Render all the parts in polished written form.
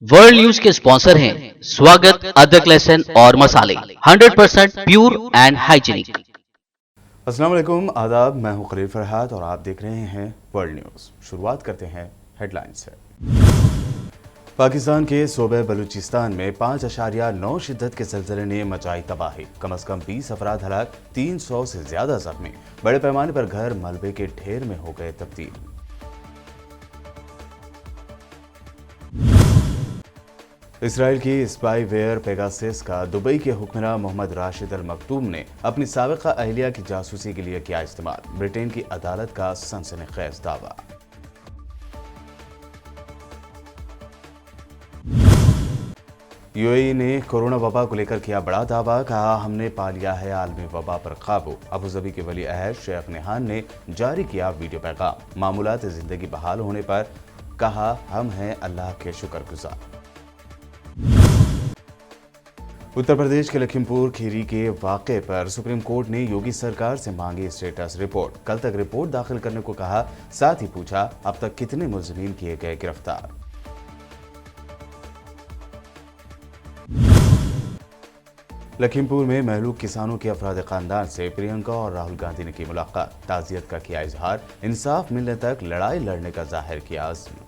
World news के sponsor हैं स्वागत, अदरक, लहसुन और मसाले 100% प्योर एंड हाइजीनिक। अस्सलाम वालेकुम, आदाब। मैं हूं खलील फरहाद और आप देख रहे हैं वर्ल्ड न्यूज़। शुरुआत करते हैं हेडलाइंस से। पाकिस्तान के सूबे बलूचिस्तान में 5.9 शिद्दत के ज़लज़ले ने मचाई तबाही। कम से कम 20 अफराद हलाक, 300 से ज्यादा जख्मी। बड़े पैमाने पर घर मलबे के ढेर में हो गए तब्दील। इसराइल की स्पाईवेयर पेगासस का दुबई के हुक्मरान मोहम्मद राशिद अल मकतूम ने अपनी साबिका अहलिया की जासूसी के लिए किया इस्तेमाल। ब्रिटेन की अदालत का सनसनीखेज दावा। यूएई ने कोरोना वबा को लेकर किया बड़ा दावा, कहा हमने पा लिया है आलमी वबा पर काबू। अबूधाबी के वली अहद शेख नहान ने जारी किया वीडियो पैगाम। मामूलात जिंदगी बहाल होने पर कहा हम हैं अल्लाह के शुक्रगुजार। उत्तर प्रदेश के लखीमपुर खीरी के वाक़े पर सुप्रीम कोर्ट ने योगी सरकार से मांगी स्टेटस रिपोर्ट। कल तक रिपोर्ट दाखिल करने को कहा, साथ ही पूछा अब तक कितने मुलजिमीन किए गए गिरफ्तार। लखीमपुर में महलूक किसानों के अफराद खानदान से प्रियंका और राहुल गांधी ने की मुलाकात। ताज़ियत का किया इजहार, इंसाफ मिलने तक लड़ाई लड़ने का जाहिर किया आज़म।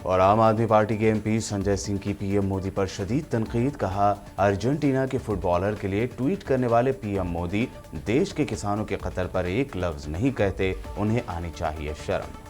और आम आदमी पार्टी के एमपी संजय सिंह की पीएम मोदी पर शदीद तनकीद, कहा अर्जेंटीना के फुटबॉलर के लिए ट्वीट करने वाले पीएम मोदी देश के किसानों के कत्ल पर एक लफ्ज नहीं कहते, उन्हें आनी चाहिए शर्म।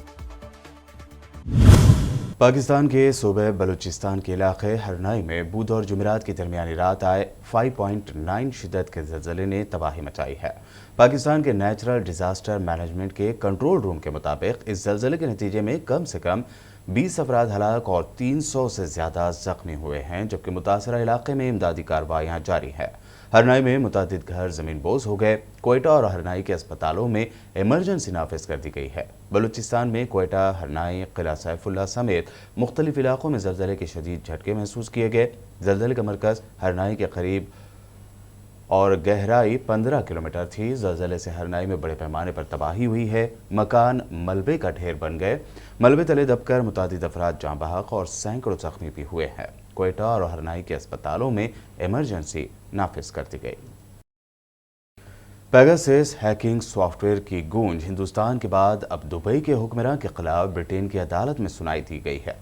पाकिस्तान के सूबे बलूचिस्तान के इलाके हरनाई में बुध और जुमेरात की दरमियानी रात आए 5.9 शिद्दत के ज़लज़ले ने तबाही मचाई है। पाकिस्तान के नेचुरल डिजास्टर मैनेजमेंट के कंट्रोल रूम के मुताबिक इस ज़लज़ले के नतीजे में कम से कम 20 अफराद हलाक और 300 से ज़्यादा जख्मी हुए हैं, जबकि मुतासरा इलाके में इमदादी कार्रवाइयाँ जारी है। हरनाई में मुतादिद घर ज़मीनबोज हो गए। कोयटा और हरनाई के अस्पतालों में इमरजेंसी नाफिज कर दी गई है। बलूचिस्तान में कोयटा, हरनाई, किला सैफुल्ला समेत मुख्तलिफ इलाकों में ज़लज़ले के शदीद झटके महसूस किए गए। ज़लज़ले का मरकज़ हरनाई के करीब और गहराई 15 किलोमीटर थी। ज़लज़ले से हरनाई में बड़े पैमाने पर तबाही हुई है। मकान मलबे का ढेर बन गए। मलबे तले दबकर मुतादिद अफराद जाँ बहक और सैकड़ों जख्मी भी हुए हैं। कोयटा और हरनाई के अस्पतालों में इमरजेंसी नाफिज कर दी गई। पेगासस हैकिंग सॉफ्टवेयर की गूंज हिंदुस्तान के बाद अब दुबई के हुक्मरान के खिलाफ ब्रिटेन की अदालत में सुनाई दी गई है।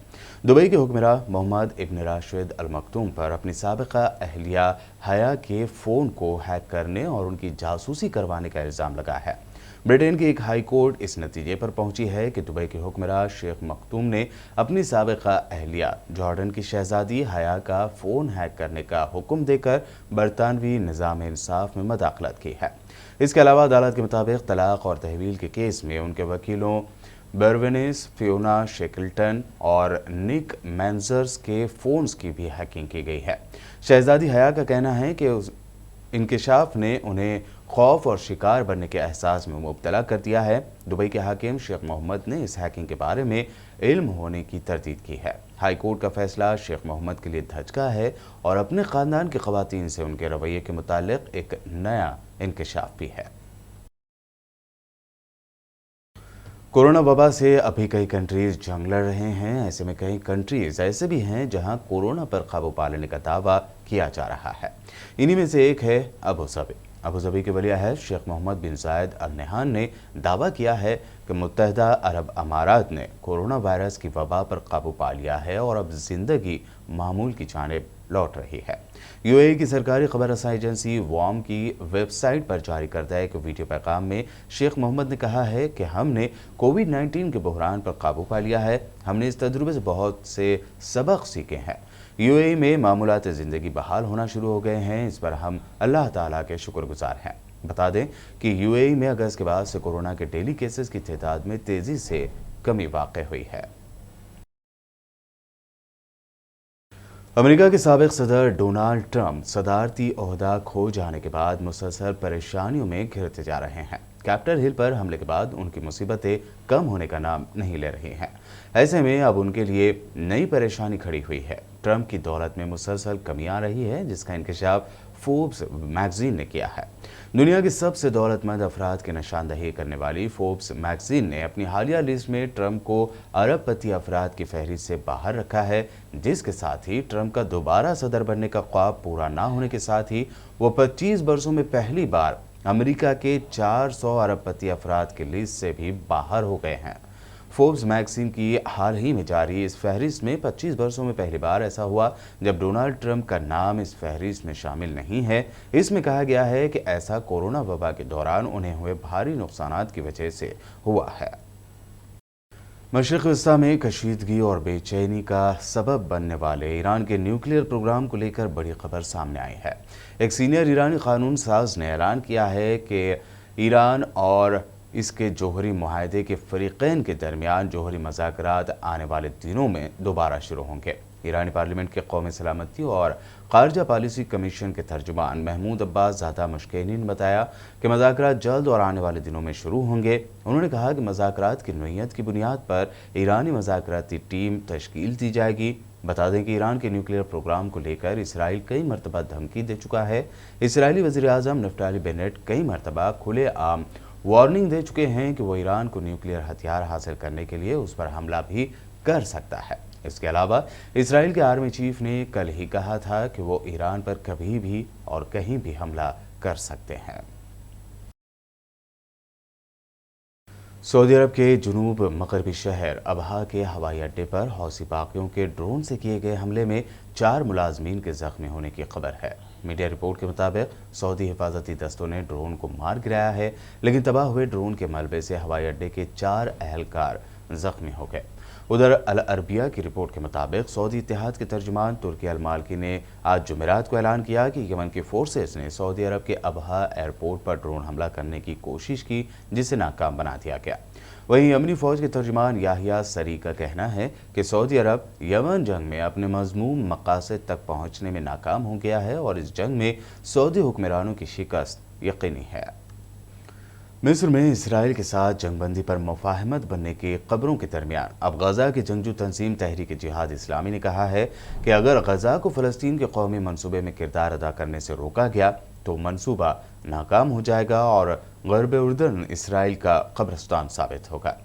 दुबई के हुक्मरान मोहम्मद इब्न राशिद अल मकतूम पर अपनी साबिका अहलिया हया के फ़ोन को हैक करने और उनकी जासूसी करवाने का इल्ज़ाम लगा है। ब्रिटेन की एक हाई कोर्ट इस नतीजे पर पहुंची है कि दुबई के हुक्मरान शेख मखतूम ने अपनी साबिका अहलिया जॉर्डन की शहजादी हया का फ़ोन हैक करने का हुक्म देकर बरतानवी निज़ाम इंसाफ में मदाखलत की है। इसके अलावा अदालत के मुताबिक तलाक और तहवील के केस में उनके वकीलों बर्वेनिस, फियोना शेकल्टन और निक मैंजर्स के फ़ोन्स की भी हैकिंग की गई है। शहजादी हया का कहना है कि इंकिशाफ ने उन्हें खौफ और शिकार बनने के एहसास में मुब्तला कर दिया है। दुबई के हाकिम शेख मोहम्मद ने इस हैकिंग के बारे में इल्म होने की तरदीद की है। हाई कोर्ट का फैसला शेख मोहम्मद के लिए धचका है और अपने ख़ानदान की ख़वातीन से उनके रवैये के मुतालिक एक नया इंकिशाफ भी है। कोरोना वबा से अभी कई कंट्रीज जंग लड़ रहे हैं। ऐसे में कई कंट्रीज ऐसे भी हैं जहां कोरोना पर काबू पा लेने का दावा किया जा रहा है। इन्हीं में से एक है अबूधाबी। अबूधाबी के वली अहद शेख मोहम्मद बिन जायद अल नहान ने दावा किया है कि मुत्तहिदा अरब अमारात ने कोरोना वायरस की वबा पर काबू पा लिया है और अब जिंदगी मामूल की जानिब लौट रही है। यूएई की सरकारी खबर रसाई एजेंसी वॉम की वेबसाइट पर जारी करदा एक वीडियो पैगाम में शेख मोहम्मद ने कहा है कि हमने कोविड-19 के बहरान पर काबू पा लिया है। हमने इस तजुर्बे से बहुत से सबक सीखे हैं। यूएई में मामूलात ज़िंदगी बहाल होना शुरू हो गए हैं। इस पर हम अल्लाह ताला के शुक्रगुजार हैं। बता दें कि यूएई में अगस्त के बाद से कोरोना के डेली केसेस की तादाद में तेज़ी से कमी वाक़ई हुई है। अमेरिका के साबिक सदर डोनाल्ड ट्रंप सदारती ओहदा खो जाने के बाद मुसलसल परेशानियों में घिरते जा रहे हैं। कैपिटल हिल पर हमले के बाद उनकी मुसीबतें कम होने का नाम नहीं ले रही हैं। ऐसे में अब उनके लिए नई परेशानी खड़ी हुई है। ट्रंप की दौलत में मुसलसल कमी आ रही है, जिसका इंकशाफ फोर्ब्स मैगजीन ने किया है। दुनिया के सबसे दौलतमंद अफराद की निशानदही करने वाली फोर्ब्स मैगजीन ने अपनी हालिया लिस्ट में ट्रंप को अरबपति अफराद की फहरिस्त से बाहर रखा है, जिसके साथ ही ट्रंप का दोबारा सदर बनने का ख्वाब पूरा ना होने के साथ ही वो 25 वर्षों में पहली बार अमेरिका के 400 अरबपति अफराद की लिस्ट से भी बाहर हो गए हैं। फोर्ब्स मैगजीन की हाल ही में जारी इस फहरिस्त में 25 वर्षों में पहली बार ऐसा हुआ जब डोनाल्ड ट्रंप का नाम इस फहरिस्त में शामिल नहीं है। इसमें कहा गया है कि ऐसा कोरोना वबा के दौरान उन्हें हुए भारी नुकसानात की वजह से हुआ है। मशरिक़ वस्ता में कशीदगी और बेचैनी का सबब बनने वाले ईरान के न्यूक्लियर प्रोग्राम को लेकर बड़ी खबर सामने आई है। एक सीनियर ईरानी कानून साज ने ऐलान किया है कि ईरान और इसके जौहरी मुआहदे के फरीक़ैन के दरमियान जौहरी मज़ाकरात आने वाले दिनों में दोबारा शुरू होंगे। ईरानी पार्लियामेंट के कौमी सलामती और खारजा पॉलिसी कमीशन के तर्जुमान महमूद अब्बास ज़ादा मुश्किनी ने बताया कि मज़ाकरात जल्द और आने वाले दिनों में शुरू होंगे। उन्होंने कहा कि मज़ाकरात की नौइयत की बुनियाद पर ईरानी मज़ाकराती टीम तश्कील दी जाएगी। बता दें कि ईरान के न्यूक्लियर प्रोग्राम को लेकर इसराइल कई मरतबा धमकी दे चुका है। इसराइली वज़ीर आज़म नफ्ताली बेनेट कई मरतबा खुलेआम वार्निंग दे चुके हैं कि वो ईरान को न्यूक्लियर हथियार हासिल करने के लिए उस पर हमला भी कर सकता है। इसके अलावा इसराइल के आर्मी चीफ ने कल ही कहा था कि वो ईरान पर कभी भी और कहीं भी हमला कर सकते हैं। सऊदी अरब के जुनूब मगरबी शहर अबहा के हवाई अड्डे पर हौसी बागियों के ड्रोन से किए गए हमले में 4 मुलाजमीन के जख्मी होने की खबर है। मीडिया रिपोर्ट के मुताबिक सऊदी हिफाजती दस्तों ने ड्रोन को मार गिराया है, लेकिन तबाह हुए ड्रोन के मलबे से हवाई अड्डे के 4 अहलकार जख्मी हो गए। उधर अल अरबिया की रिपोर्ट के मुताबिक सऊदी इत्तेहाद के तर्जुमान तुर्की अल मालकी ने आज जुमेरात को ऐलान किया कि यमन की फोर्सेस ने सऊदी अरब के अबहा एयरपोर्ट पर ड्रोन हमला करने की कोशिश की, जिसे नाकाम बना दिया गया। वहीं यमनी फौज के तर्जुमान याहिया सरी का कहना है कि सऊदी अरब यमन जंग में अपने मज़मूम मकासद तक पहुंचने में नाकाम हो गया है और इस जंग में सऊदी हुक्मरानों की शिकस्त यकीनी है। मिस्र में इसराइल के साथ जंगबंदी पर मुफाहमत बनने की खबरों के दरमियान अब गजा की जंगजू तंजीम तहरीक जिहाद इस्लामी ने कहा है कि अगर गजा को फ़लस्तीन के कौमी मनसूबे में किरदार अदा करने से रोका गया तो मनसूबा नाकाम हो जाएगा और गरब उर्दन इसराइल का कब्रिस्तान साबित होगा।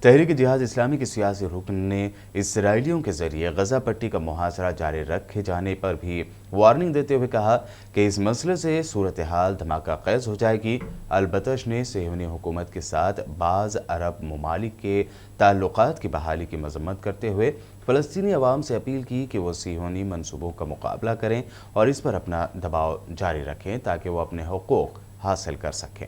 तहरीक जिहाद इस्लामी के सियासी रुकन ने इसराइलियों के जरिए गजा पट्टी का मुहासरा जारी रखे जाने पर भी वार्निंग देते हुए कहा कि इस मसले से सूरत हाल धमाका खैज हो जाएगी। अलबतश ने सेहूनी हुकूमत के साथ बाज़ अरब ममालिक के ताल्लुकात की बहाली की मजम्मत करते हुए फ़लस्तीनी अवाम से अपील की कि वो सिहोनी मनसूबों का मुकाबला करें और इस पर अपना दबाव जारी रखें ताकि वो अपने हुकूक हासिल कर सकें।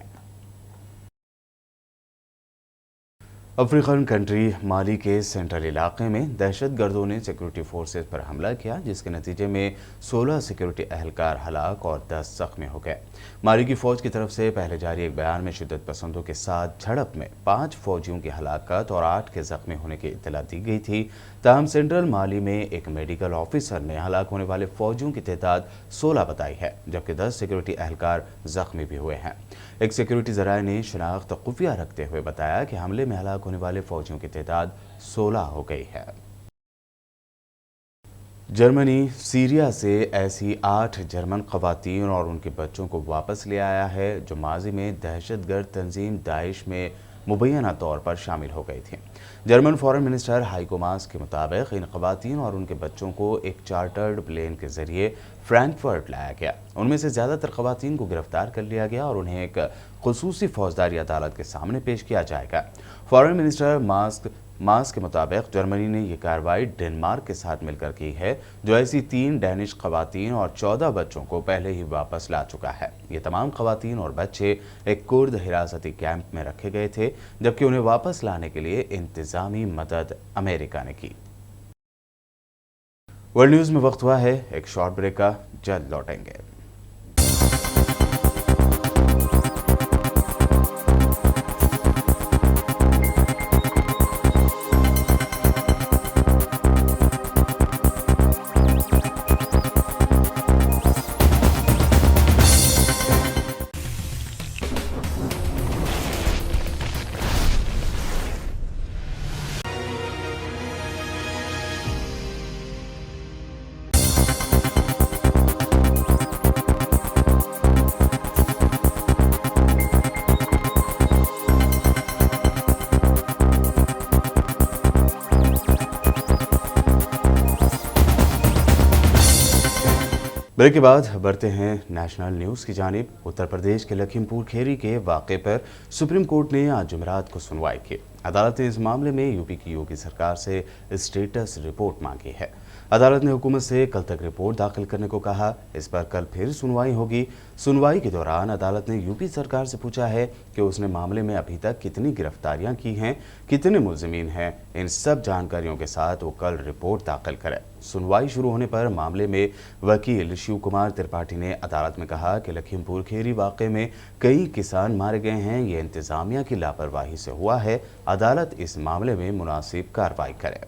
अफ्रीकन कंट्री माली के सेंट्रल इलाके में दहशतगर्दों ने सिक्योरिटी फोर्सेस पर हमला किया, जिसके नतीजे में 16 सिक्योरिटी अहलकार हलाक और 10 जख्मी हो गए। माली की फौज की तरफ से पहले जारी एक बयान में शिद्दत पसंदों के साथ झड़प में 5 फौजियों की हलाकत और 8 के जख्मी होने की इत्तला दी गई थी। ताहम सेंट्रल माली में एक मेडिकल ऑफिसर ने हलाक होने वाले फौजियों की तादाद 16 बताई है, जबकि 10 सिक्योरिटी अहलकार जख्मी भी हुए हैं। एक सिक्योरिटी जराये ने शनाख्त खुफिया रखते हुए बताया कि हमले में हलाक होने वाले फौजियों की तादाद 16 हो गई है। जर्मनी सीरिया से ऐसी 8 जर्मन खवातीन और उनके बच्चों को वापस ले आया है जो माजी में दहशतगर्द तंजीम दाइश में मुबैना तौर पर शामिल हो गई थी। जर्मन फॉरेन मिनिस्टर हाइको मास के मुताबिक इन खवातीन और उनके बच्चों को एक चार्टर्ड प्लेन के जरिए फ्रैंकफर्ट लाया गया। उनमें से ज़्यादातर खवातीन को गिरफ्तार कर लिया गया और उन्हें एक खुसूसी फौजदारी अदालत के सामने पेश किया जाएगा। फॉरेन मिनिस्टर मास के मुताबिक जर्मनी ने यह कार्रवाई डेनमार्क के साथ मिलकर की है, जो ऐसी 3 डैनिश खवातीन और 14 बच्चों को पहले ही वापस ला चुका है। ये तमाम खवातीन और बच्चे एक कुर्द हिरासती कैंप में रखे गए थे, जबकि उन्हें वापस लाने के लिए इंतजामी मदद अमेरिका ने की। वर्ल्ड न्यूज़ में वक्त हुआ है एक शॉर्ट ब्रेक का, जल्द लौटेंगे। ब्रेक के बाद बढ़ते हैं नेशनल न्यूज़ की जानिब। उत्तर प्रदेश के लखीमपुर खेरी के वाक़े पर सुप्रीम कोर्ट ने आज जुमेरात को सुनवाई की। अदालत ने इस मामले में यूपी की योगी सरकार से स्टेटस रिपोर्ट मांगी है। अदालत ने हुकूमत से कल तक रिपोर्ट दाखिल करने को कहा। इस पर कल फिर सुनवाई होगी। सुनवाई के दौरान अदालत ने यूपी सरकार से पूछा है कि उसने मामले में अभी तक कितनी गिरफ्तारियां की हैं, कितने मुलजिमीन हैं। इन सब जानकारियों के साथ वो कल रिपोर्ट दाखिल करे। सुनवाई शुरू होने पर मामले में वकील शिव कुमार त्रिपाठी ने अदालत में कहा कि लखीमपुर खेरी वाक़े में कई किसान मारे गए हैं, ये इंतजामिया की लापरवाही से हुआ है। अदालत इस मामले में मुनासिब कार्रवाई करे।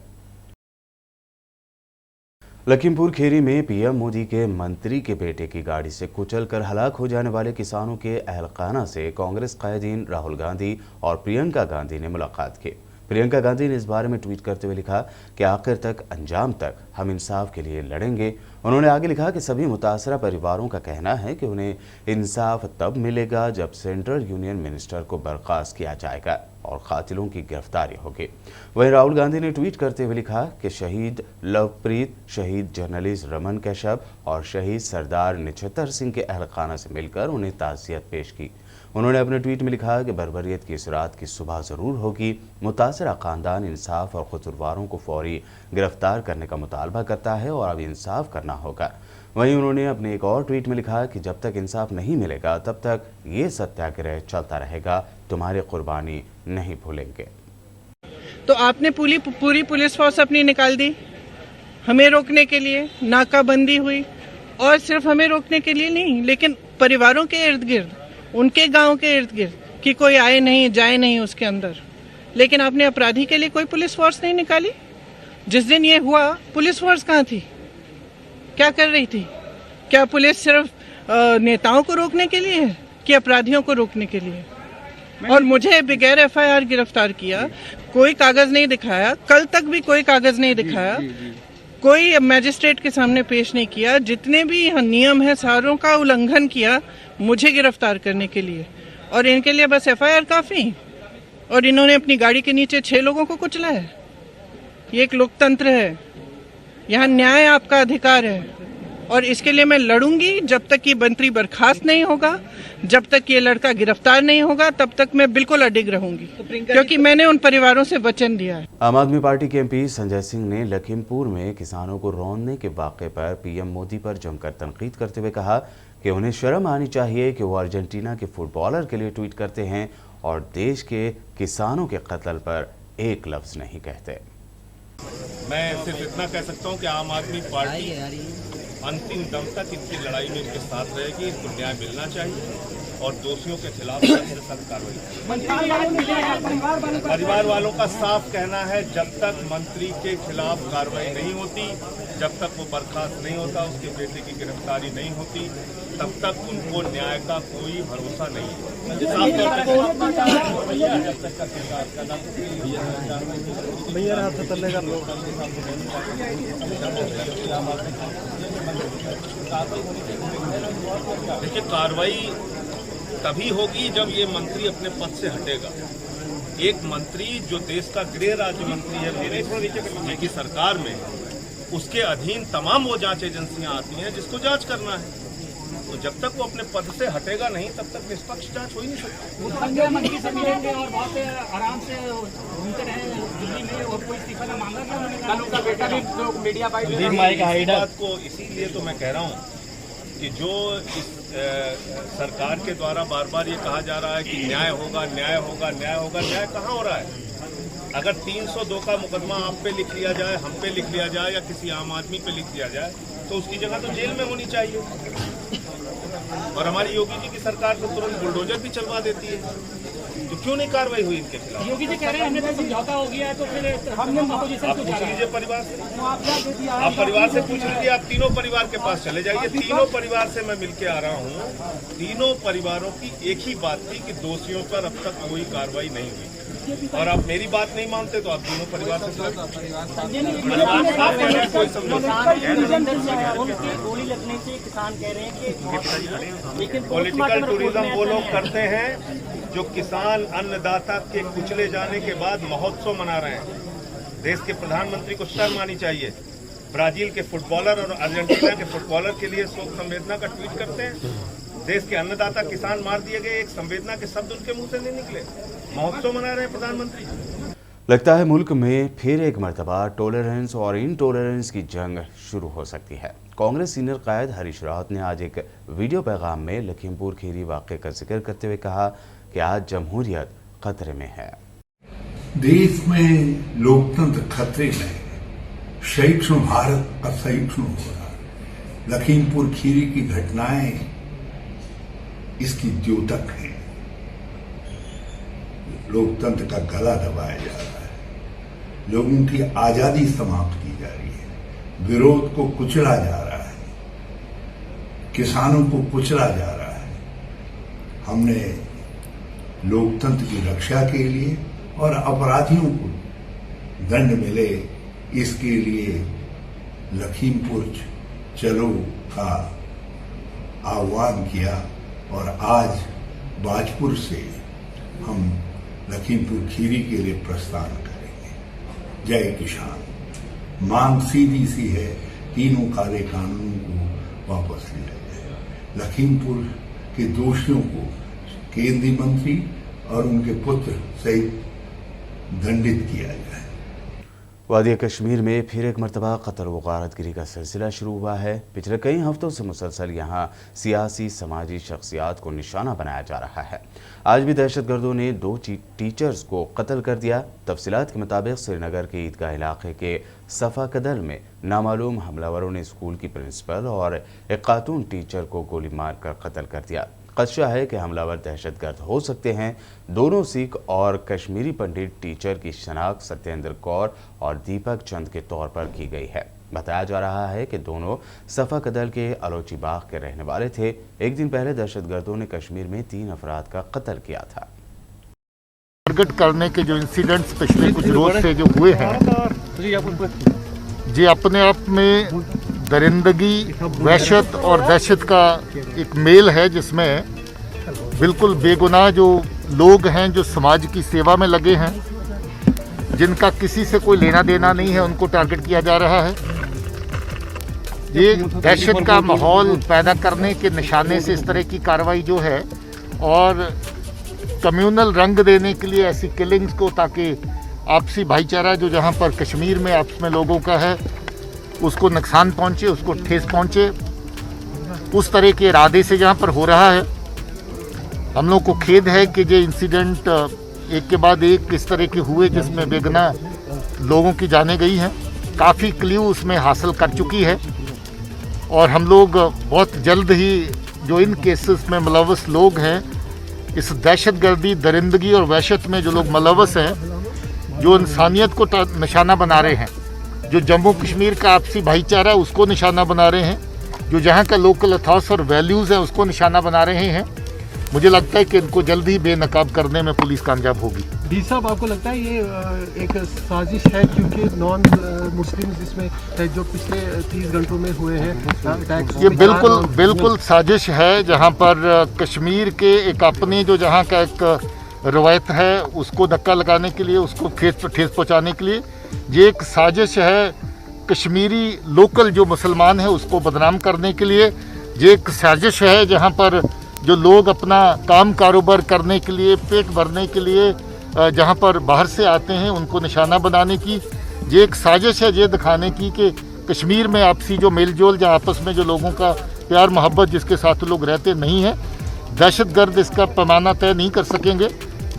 लखीमपुर खेरी में पीएम मोदी के मंत्री के बेटे की गाड़ी से कुचलकर हलाक हो जाने वाले किसानों के अहलखाना से कांग्रेस कायदीन राहुल गांधी और प्रियंका गांधी ने मुलाकात की। प्रियंका गांधी ने इस बारे में ट्वीट करते हुए लिखा कि आखिर तक अंजाम तक हम इंसाफ के लिए लड़ेंगे। उन्होंने आगे लिखा कि सभी मुतासरा परिवारों का कहना है कि उन्हें इंसाफ तब मिलेगा जब सेंट्रल यूनियन मिनिस्टर को बर्खास्त किया जाएगा और कातिलों की गिरफ्तारी होगी। वहीं राहुल गांधी ने ट्वीट करते हुए लिखा कि शहीद लवप्रीत, शहीद जर्नलिस्ट रमन कश्यप और शहीद सरदार निछतर सिंह के अहलखाना से मिलकर उन्हें ताज़ियत पेश की। उन्होंने अपने ट्वीट में लिखा कि बर्बरियत की इस रात की सुबह ज़रूर होगी। मुतासरा ख़ानदान इंसाफ और कसूरवारों को फौरी गिरफ्तार करने का मुतालबा करता है और अब इंसाफ करना होगा। वहीं उन्होंने अपने एक और ट्वीट में लिखा कि जब तक इंसाफ नहीं मिलेगा तब तक ये सत्याग्रह चलता रहेगा, तुम्हारी कुर्बानी नहीं भूलेंगे। तो आपने पूरी पुलिस फोर्स अपनी निकाल दी हमें रोकने के लिए, नाकाबंदी हुई, और सिर्फ हमें रोकने के लिए नहीं, लेकिन परिवारों के इर्द गिर्द, उनके गांव के इर्द गिर्द कि कोई आए नहीं जाए नहीं उसके अंदर। लेकिन आपने अपराधी के लिए कोई पुलिस फोर्स नहीं निकाली। जिस दिन ये हुआ पुलिस फोर्स कहाँ थी, क्या कर रही थी? क्या पुलिस सिर्फ नेताओं को रोकने के लिए है कि अपराधियों को रोकने के लिए? और मुझे बगैर एफआईआर गिरफ्तार किया, कोई कागज नहीं दिखाया, कल तक भी कोई कागज नहीं दिखाया, कोई मैजिस्ट्रेट के सामने पेश नहीं किया। जितने भी नियम है सारों का उल्लंघन किया मुझे गिरफ्तार करने के लिए, और इनके लिए बस एफआईआर काफी। और इन्होंने अपनी गाड़ी के नीचे 6 लोगों को कुचला है। ये एक लोकतंत्र है, यहाँ न्याय आपका अधिकार है, और इसके लिए मैं लड़ूंगी। जब तक ये मंत्री बर्खास्त नहीं होगा, जब तक ये लड़का गिरफ्तार नहीं होगा, तब तक मैं बिल्कुल अडिग रहूंगी, क्योंकि मैंने उन परिवारों से वचन दिया है। आम आदमी पार्टी के एमपी संजय सिंह ने लखीमपुर में किसानों को रौंदने के वाक़े पर पीएम मोदी पर जमकर तनकीद करते हुए कहा कि उन्हें शर्म आनी चाहिए कि वो अर्जेंटीना के फुटबॉलर के लिए ट्वीट करते हैं और देश के किसानों के कत्ल पर एक लफ्ज़ नहीं कहते। मैं सिर्फ इतना कह सकता हूँ कि आम आदमी पार्टी अंतिम दम तक इनकी लड़ाई में इनके साथ रहेगी। इनको न्याय मिलना चाहिए और दोषियों के खिलाफ सख्त से सख्त कार्रवाई। परिवार वालों का साफ कहना है, जब तक मंत्री के खिलाफ कार्रवाई नहीं होती, जब तक वो बर्खास्त नहीं होता, उसके बेटे की गिरफ्तारी नहीं होती, तब तक उनको न्याय का कोई भरोसा नहीं है। देखिए, कार्रवाई तभी होगी जब ये मंत्री अपने पद से हटेगा। एक मंत्री जो देश का गृह राज्य मंत्री है मेरे की सरकार में, उसके अधीन तमाम वो जांच एजेंसियां आती हैं जिसको जांच करना है। तो जब तक वो अपने पद से हटेगा नहीं, तब तक निष्पक्ष जांच हो ही नहीं सकती। मंत्री से मिलेंगे और बहुत आराम से घूमते रहे दिल्ली में, और कोई इस्तीफा ना मांगा था। कल उनका बेटा भी मीडिया बात को इसीलिए तो मैं कह रहा हूँ कि जो इस सरकार के द्वारा बार बार ये कहा जा रहा है कि न्याय होगा, न्याय होगा, न्याय होगा, न्याय कहाँ हो रहा है? अगर 302 का मुकदमा आप पे लिख लिया जाए, हम पे लिख लिया जाए, या किसी आम आदमी पे लिख दिया जाए, तो उसकी जगह तो जेल में होनी चाहिए। और हमारी योगी जी की सरकार तो तुरंत बुलडोजर भी चलवा देती है। तो क्यों नहीं कार्रवाई हुई इनके खिलाफ? योगी जी कह रहे हैं हमने तो समझौता हो गया, तो फिर हमने आप पूछ लीजिए परिवार से, आप परिवार से पूछ लीजिए। आप तीनों परिवार के पास चले जाइए। तीनों परिवार से मैं मिलके आ रहा हूँ। तीनों परिवारों की एक ही बात थी कि दोषियों पर अब तक कोई कार्रवाई नहीं हुई। और आप मेरी बात नहीं मानते तो आप तीनों परिवार से गोली लगने से किसान कह रहे हैं कि पॉलिटिकल टूरिज्म वो लोग करते हैं जो किसान अन्नदाता के कुचले जाने के बाद महोत्सव मना रहे हैं। देश के प्रधानमंत्री को शर्म आनी चाहिए ब्राजील के फुटबॉलर और अर्जेंटीना के फुटबॉलर के लिए शोक संवेदना का ट्वीट करते हैं। देश के अन्नदाता किसान मार दिए गए, एक संवेदना के शब्द उनके मुंह से नहीं निकले। महोत्सव मना रहे हैं प्रधानमंत्री। लगता है मुल्क में फिर एक मर्तबा टॉलरेंस और इनटॉलरेंस की जंग शुरू हो सकती है। कांग्रेस सीनियर कायद हरीश रावत ने आज एक वीडियो पैगाम में लखीमपुर खीरी वाक़े का जिक्र करते हुए कहा कि आज जमहूरियत खतरे में है। देश में लोकतंत्र खतरे में है। सहिष्णु भारत असहिष्णु हो रहा है। लखीमपुर खीरी की घटनाएं इसकी द्योतक है। लोकतंत्र का गला दबाया जा रहा है। लोगों की आजादी समाप्त की जा रही है। विरोध को कुचला जा रहा है। किसानों को कुचला जा रहा है। हमने लोकतंत्र की रक्षा के लिए और अपराधियों को दंड मिले, इसके लिए लखीमपुर चलो का आह्वान किया और आज बाजपुर से हम लखीमपुर खीरी के लिए प्रस्थान करेंगे। जय किसान। मांग सीधी सी है, तीनों काले कानूनों को वापस लिया जाए। लखीमपुर के दोषियों को केंद्रीय मंत्री और उनके पुत्र सहित दंडित किया जाए। वादी कश्मीर में फिर एक मरतबा कत्ल व गारतगिरी का सिलसिला शुरू हुआ है। पिछले कई हफ्तों से मुसलसल यहाँ सियासी समाजी शख्सियात को निशाना बनाया जा रहा है। आज भी दहशतगर्दों ने 2 टीचर्स को कत्ल कर दिया। तफसीलात के मुताबिक श्रीनगर के ईदगाह इलाके के सफ़ा कदल में नामालूम हमलावरों ने स्कूल की प्रिंसिपल और एक खातून टीचर को गोली मारकर कत्ल कर दिया। खदशा है कि हमलावर दहशतगर्द हो सकते हैं। दोनों सिख और कश्मीरी पंडित टीचर की शनाख्त सत्येंद्र कौर और दीपक चंद के तौर पर की गई है। बताया जा रहा है कि दोनों सफ़ा कदल के अलोची बाग के रहने वाले थे। एक दिन पहले दहशतगर्दों ने कश्मीर में 3 अफराद का कत्ल किया था। टारगेट करने के जो इंसिडेंट्स पिछले कुछ रोज से जो हुए हैं, ये अपने आप में दरिंदगी, वहशत और दहशत का एक मेल है, जिसमें बिल्कुल बेगुनाह जो लोग हैं, जो समाज की सेवा में लगे हैं, जिनका किसी से कोई लेना देना नहीं है, उनको टारगेट किया जा रहा है। ये दहशत का माहौल पैदा करने के निशाने से इस तरह की कार्रवाई जो है, और कम्युनल रंग देने के लिए ऐसी किलिंग्स को, ताकि आपसी भाईचारा जो जहाँ पर कश्मीर में आपस में लोगों का है उसको नुकसान पहुँचे, उसको ठेस पहुँचे, उस तरह के इरादे से जहाँ पर हो रहा है। हम लोग को खेद है कि ये इंसिडेंट एक के बाद एक इस तरह के हुए, जिसमें बेगुनाह लोगों की जानें गई हैं। काफ़ी क्ल्यू उसमें हासिल कर चुकी है और हम लोग बहुत जल्द ही जो इन केसेस में मुलव्वस लोग हैं, इस दहशतगर्दी, दरिंदगी और वहशत में जो लोग मुलव्वस हैं, जो इंसानियत को निशाना बना रहे हैं, जो जम्मू कश्मीर का आपसी भाईचारा उसको निशाना बना रहे हैं, जो जहाँ का लोकल अथॉस और वैल्यूज़ है उसको निशाना बना रहे हैं, मुझे लगता है कि इनको जल्दी ही बेनकाब करने में पुलिस कामयाब होगी। डी साहब, आपको लगता है ये एक साजिश है, क्योंकि नॉन मुस्लिम इसमें जो पिछले 30 घंटों में हुए हैं, ये बिल्कुल साजिश है, जहाँ पर कश्मीर के एक अपने जो जहाँ का एक रवायत है उसको धक्का लगाने के लिए, उसको ठेस पहुँचाने के लिए ये एक साजिश है। कश्मीरी लोकल जो मुसलमान है उसको बदनाम करने के लिए ये एक साजिश है, जहाँ पर जो लोग अपना काम कारोबार करने के लिए, पेट भरने के लिए जहाँ पर बाहर से आते हैं उनको निशाना बनाने की ये एक साजिश है, ये दिखाने की कि कश्मीर में आपसी जो मेलजोल, जहाँ आपस में जो लोगों का प्यार मोहब्बत जिसके साथ लोग रहते नहीं हैं, दहशतगर्द इसका पैमाना तय नहीं कर सकेंगे।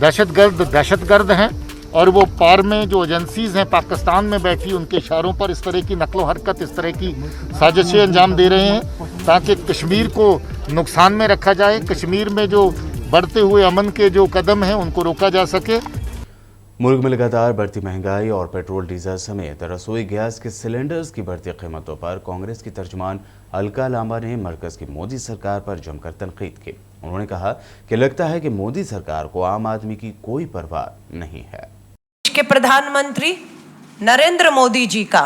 दहशतगर्द हैं और वो पार में जो एजेंसीज़ हैं पाकिस्तान में बैठी, उनके इशारों पर इस तरह की नकलो हरकत, इस तरह की साजिशें अंजाम दे रहे हैं ताकि कश्मीर को नुकसान में रखा जाए, कश्मीर में जो बढ़ते हुए अमन के जो कदम हैं उनको रोका जा सके। मुल्क में लगातार बढ़ती महंगाई और पेट्रोल डीजल समेत रसोई गैस के सिलेंडर्स की बढ़ती कीमतों पर कांग्रेस की तर्जुमान अलका लांबा ने मरकज़ की मोदी सरकार पर जमकर तनकीद की। उन्होंने कहा कि लगता है कि मोदी सरकार को आम आदमी की कोई परवाह नहीं है। देश के प्रधानमंत्री नरेंद्र मोदी जी का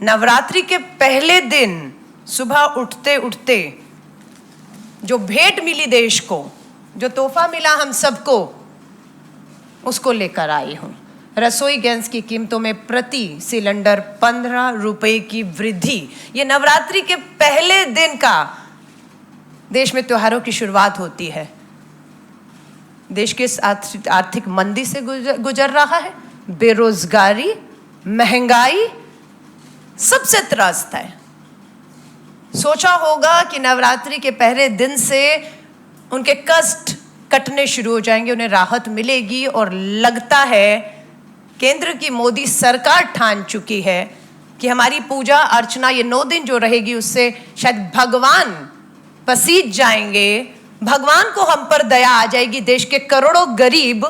नवरात्रि के पहले दिन सुबह उठते उठते जो भेंट मिली देश को, जो तोहफा मिला हम सबको, उसको लेकर आई हूँ। रसोई गैस की कीमतों में प्रति सिलेंडर 15 रुपए की वृद्धि। ये नवरात्रि के पहले दिन का देश में त्योहारों की शुरुआत होती है। देश के आर्थिक मंदी से गुजर रहा है, बेरोजगारी, महंगाई सबसे त्रस्त है। सोचा होगा कि नवरात्रि के पहले दिन से उनके कष्ट कटने शुरू हो जाएंगे, उन्हें राहत मिलेगी, और लगता है केंद्र की मोदी सरकार ठान चुकी है कि हमारी पूजा अर्चना ये 9 दिन जो रहेगी उससे शायद भगवान पसीज जाएंगे, भगवान को हम पर दया आ जाएगी। देश के करोड़ों गरीब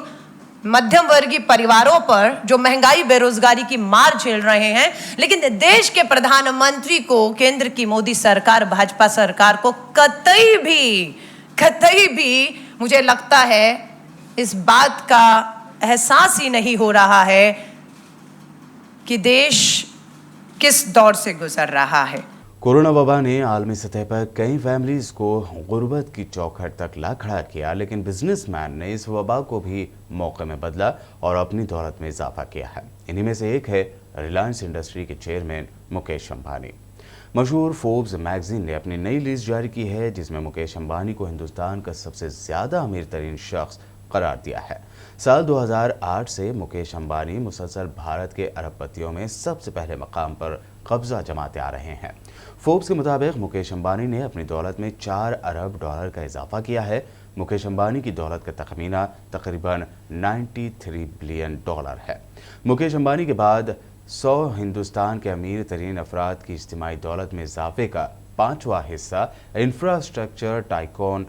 मध्यम वर्गीय परिवारों पर जो महंगाई बेरोजगारी की मार झेल रहे हैं, लेकिन देश के प्रधानमंत्री को, केंद्र की मोदी सरकार, भाजपा सरकार को कतई भी मुझे लगता है इस बात का एहसास ही नहीं हो रहा है कि देश किस दौर से गुजर रहा है। कोरोना वबा ने आलमी सतह पर कई फैमिलीज को गुर्बत की चौखट तक ला खड़ा किया, लेकिन बिजनेसमैन ने इस वबा को भी मौके में बदला और अपनी दौलत में इजाफा किया है। इन्हीं में से एक है रिलायंस इंडस्ट्री के चेयरमैन मुकेश अंबानी। मशहूर फोर्ब्स मैगजीन ने अपनी नई लिस्ट जारी की है, जिसमें मुकेश अंबानी को हिंदुस्तान का सबसे ज़्यादा अमीर तरीन शख्स करार दिया है। साल 2008 से मुकेश अंबानी मुसलसल भारत के अरबपतियों में सबसे पहले मकाम पर कब्जा जमाते आ रहे हैं। फोर्ब्स के मुताबिक मुकेश अंबानी ने अपनी दौलत में 4 अरब डॉलर का इजाफा किया है। मुकेश अंबानी की दौलत का तखमीना तकरीबन 93 बिलियन डॉलर है। मुकेश अंबानी के बाद 100 हिंदुस्तान के अमीर तरीन अफराद की इज्तिमाई दौलत में इजाफे का 5वां हिस्सा इंफ्रास्ट्रक्चर टाइकॉन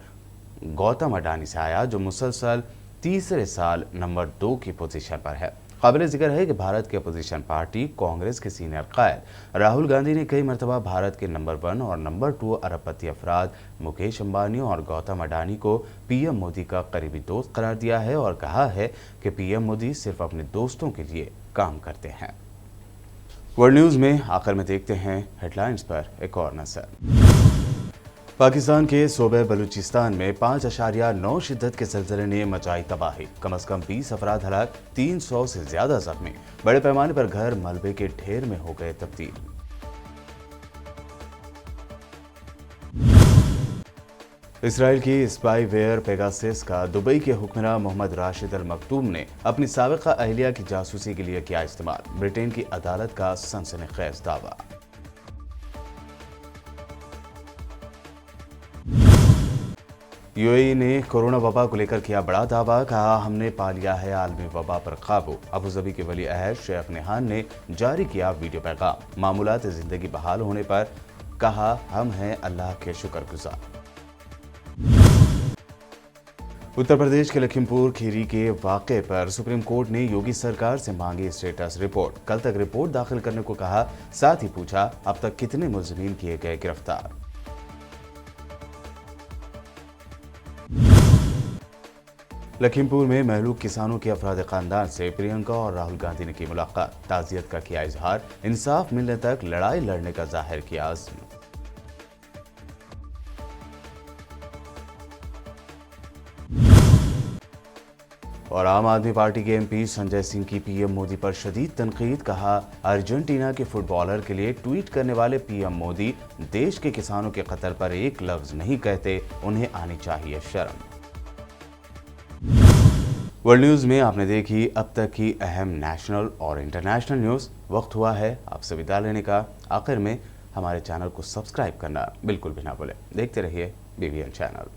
गौतम अडानी से आया, जो मुसलसल तीसरे साल नंबर 2 की पोजीशन पर है। काबिल जिक्र है कि भारत की अपोजिशन पार्टी कांग्रेस के सीनियर कायद राहुल गांधी ने कई मरतबा भारत के नंबर 1 और नंबर 2 अरबपति अफराद मुकेश अंबानी और गौतम अडानी को पीएम मोदी का करीबी दोस्त करार दिया है और कहा है कि पीएम मोदी सिर्फ अपने दोस्तों के लिए काम करते हैं। वर्ल्ड न्यूज़ में आखिर में देखते हैं हेडलाइंस पर एक और नजर। पाकिस्तान के सूबे बलूचिस्तान में 5.9 शिद्दत के ज़लज़ले ने मचाई तबाही। कम से कम 20 अफराद हलाक, 300 से ज्यादा जख्मी। बड़े पैमाने पर घर मलबे के ढेर में हो गए तब्दील। इसराइल की स्पाईवेयर पेगासस का दुबई के हुक्मरान मोहम्मद राशिद अल मकतूम ने अपनी साबिका अहलिया की जासूसी के लिए किया इस्तेमाल। ब्रिटेन की अदालत का सनसनीखेज दावा। यूएई ने कोरोना वबा को लेकर किया बड़ा दावा, कहा हमने पा लिया है आलमी वबा पर काबू। अबूधाबी के वली अहद शेख नहान ने जारी किया वीडियो पैगाम। मामूलात जिंदगी बहाल होने पर कहा हम हैं अल्लाह के शुक्रगुजार। उत्तर प्रदेश के लखीमपुर खीरी के वाक़े पर सुप्रीम कोर्ट ने योगी सरकार से मांगी स्टेटस रिपोर्ट। कल तक रिपोर्ट दाखिल करने को कहा, साथ ही पूछा अब तक कितने मुल्ज़िमीन किए गए गिरफ्तार। लखीमपुर में महलूक किसानों के अफराद खानदान से प्रियंका और राहुल गांधी ने की मुलाकात। ताज़ियत का किया इजहार, इंसाफ मिलने तक लड़ाई लड़ने का जाहिर किया अज़्म। और आम आदमी पार्टी के एमपी संजय सिंह की पीएम मोदी पर शदीद तनकीद, कहा अर्जेंटीना के फुटबॉलर के लिए ट्वीट करने वाले पीएम मोदी देश के किसानों के कत्ल पर एक लफ्ज नहीं कहते, उन्हें आनी चाहिए शर्म। वर्ल्ड न्यूज़ में आपने देखी अब तक की अहम नेशनल और इंटरनेशनल न्यूज़। वक्त हुआ है आपसे विदा लेने का। आखिर में हमारे चैनल को सब्सक्राइब करना बिल्कुल भी ना भूलें। देखते रहिए BBN चैनल।